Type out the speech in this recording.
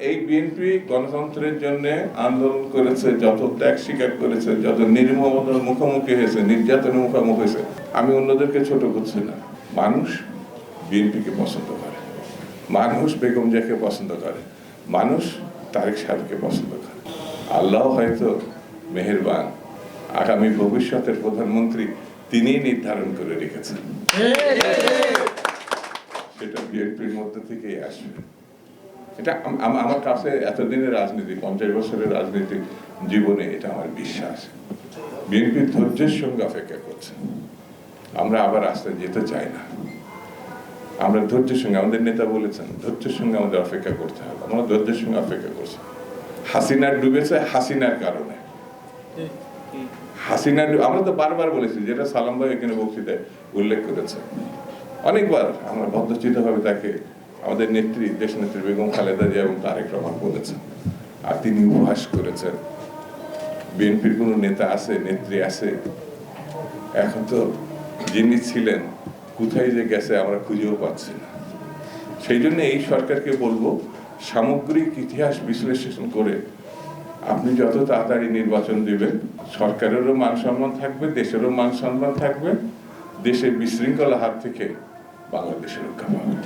এই বিএনপি গণতন্ত্রের জন্য আন্দোলন করেছে, যত ত্যাগ স্বীকার করেছে, যত নির্মমতার মুখোমুখি হয়েছে, নির্যাতনের মুখোমুখি হয়েছে, আমি অন্যদেরকে ছোট করছি না। মানুষ বিএনপিকে পছন্দ করে, মানুষ বেগম জিয়াকে পছন্দ করে, মানুষ তারেক সাহেবকে পছন্দ করে। আল্লাহ হয়তো মেহেরবান, আগামী ভবিষ্যতের প্রধানমন্ত্রী তিনিই নির্ধারণ করে রেখেছেন, সেটা বিএনপির মধ্যে থেকেই আসবে। এটা আমার কাছে এতদিনের রাজনীতি, 50 বছরের রাজনীতিক জীবনে এটা আমার বিশ্বাস। বিএনপি ধৈর্যের সঙ্গে অপেক্ষা করছে। আমরা আবার রাস্তায় যেতে চাই না। আমরা ধৈর্যের সঙ্গে, আমাদের নেতা বলেছেন ধৈর্যের সঙ্গে আমাদের অপেক্ষা করতে হবে। আমরা ধৈর্যের সঙ্গে অপেক্ষা করছি। হাসিনার ডুবেছে হাসিনার কারণে। আমরা তো বারবার বলেছি, যেটা সালাম ভাই এখানে বক্তৃতায় উল্লেখ করেছে অনেকবার, আমরা ভদ্রচিত ভাবে তাকে আমাদের নেত্রী, দেশ নেত্রী বেগম খালেদা জিয়া এবং তারেক রহমান বলেছেন, আর তিনি উপহাস করেছেন বিএনপির কোন নেতা আছে, নেত্রী আছে, এখন তো যিনি ছিলেন কোথায় যে গেছে আমরা খুঁজেও পাচ্ছি না। সেই জন্য এই সরকারকে বলবো, সামগ্রিক ইতিহাস বিশ্লেষণ করে আপনি যত তাড়াতাড়ি নির্বাচন দিবেন, সরকারেরও মান সম্মান থাকবে, দেশেরও মান সম্মান থাকবে, দেশের বিশৃঙ্খলা হাত থেকে বাংলাদেশের রক্ষা পাবে।